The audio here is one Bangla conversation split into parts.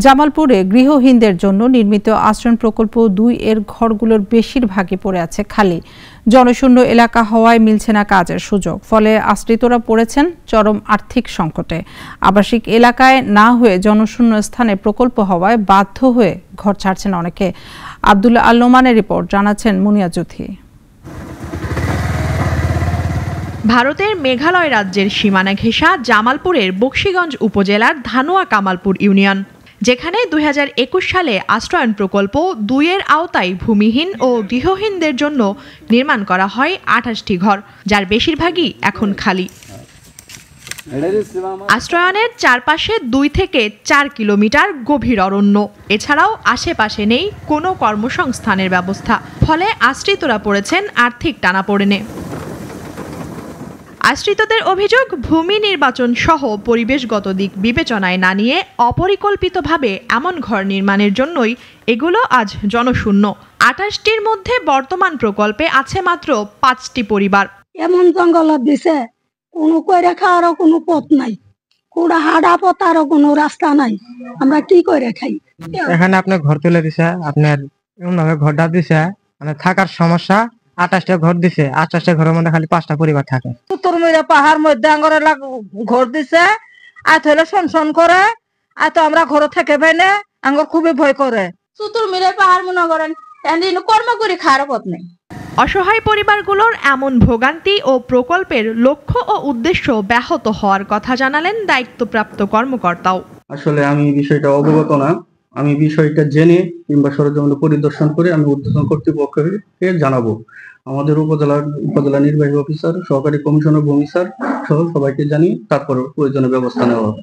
জামালপুরে গৃহহীনদের জন্য নির্মিত আশ্রয় প্রকল্প ২ এর ঘরগুলোর বেশিরভাগই পড়ে আছে খালি। জনশূন্য এলাকা হওয়ায় মিলছে না কাজের সুযোগ, ফলে আশ্রিতরা পড়েছেন চরম আর্থিক সংকটে। আবাসিক এলাকায় না হয়ে জনশূন্য স্থানে প্রকল্প হওয়ায় বাধ্য হয়ে ঘর ছাড়ছেন অনেকে। আব্দুল্লাহ আল নোমানের রিপোর্ট, জানাচ্ছেন মুনিয়া জুথি। ভারতের মেঘালয় রাজ্যের সীমানা ঘেঁষা জামালপুরের বকশীগঞ্জ উপজেলার ধানোয়া কামালপুর ইউনিয়ন, যেখানে ২০২১ সালে আশ্রয়ন প্রকল্প ২ এর আওতায় ভূমিহীন ও গৃহহীনদের জন্য নির্মাণ করা হয় ২৮টি ঘর, যার বেশিরভাগই এখন খালি। আশ্রয়নের চারপাশে ২ থেকে ৪ কিলোমিটার গভীর অরণ্য। এছাড়াও আশেপাশে নেই কোনো কর্মসংস্থানের ব্যবস্থা, ফলে আশ্রিতরা পড়েছেন আর্থিক টানাপোড়েনে। আশ্রিতদের অভিযোগ, ভূমি নির্বাচন সহ পরিবেশগত দিক বিবেচনায় না নিয়ে অপরিকল্পিতভাবে এমন ঘর নির্মাণের জন্যই এগুলো আজ জনশূন্য। ২৮টির মধ্যে বর্তমান প্রকল্পে আছে মাত্র ৫টি পরিবার। এমন জঙ্গল দিছে, কোনো কইরা খাওয়ারও কোনো পথ নাই, কুড়া হাডা পতারও কোনো রাস্তা নাই, আমরা কি করে খাই? এখানে আপনার ঘর তুলে দিছে, আপনার এমনভাবে ঘরটা দিছে, মানে থাকার সমস্যা। ২৮টা ঘর দিছে, ২৮টা ঘরের মধ্যে খালি 5টা পরিবার থাকে। উত্তরমইরা পাহাড় মধ্যে আঙ্গরে ঘর দিছে, আজ হলে সনসন করে, আজ তো আমরা ঘর থেকে পাইনে, আঙ্গর খুবই ভয় করে। উত্তরমইরা পাহাড় মনে করেন কর্ম করে খাওয়ার পথ নেই। অসহায় পরিবারগুলোর এমন ভোগান্তি ও প্রকল্পের লক্ষ্য ও উদ্দেশ্য ব্যাহত হওয়ার কথা জানালেন দায়িত্বপ্রাপ্ত কর্মকর্তাও। আসলে আমি বিষয়টা অবগত না, আমি বিষয়টা জেনে কিংবা সরজমিনে পরিদর্শন করে আমি ঊর্ধ্বতন কর্তৃপক্ষকে জানাবো। আমাদের উপজেলা নির্বাহী অফিসার, সহকারী কমিশনার, ভূমি স্যার সহ সবাইকে জানিয়ে তারপর প্রয়োজনীয় ব্যবস্থা নেওয়া হবে।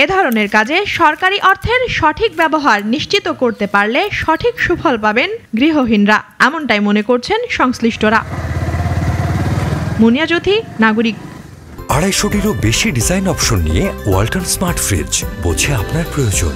এ ধরনের কাজে সরকারি অর্থের সঠিক ব্যবহার নিশ্চিত করতে পারলে সঠিক সুফল পাবেন গৃহহীনরা, এমনটাই মনে করছেন সংশ্লিষ্টরা। মুনিয়া জ্যোতি, নাগরিক। ২৫০টিরও বেশি ডিজাইন অপশন নিয়ে ওয়ালটন স্মার্ট ফ্রিজ, বোঝে আপনার প্রয়োজন।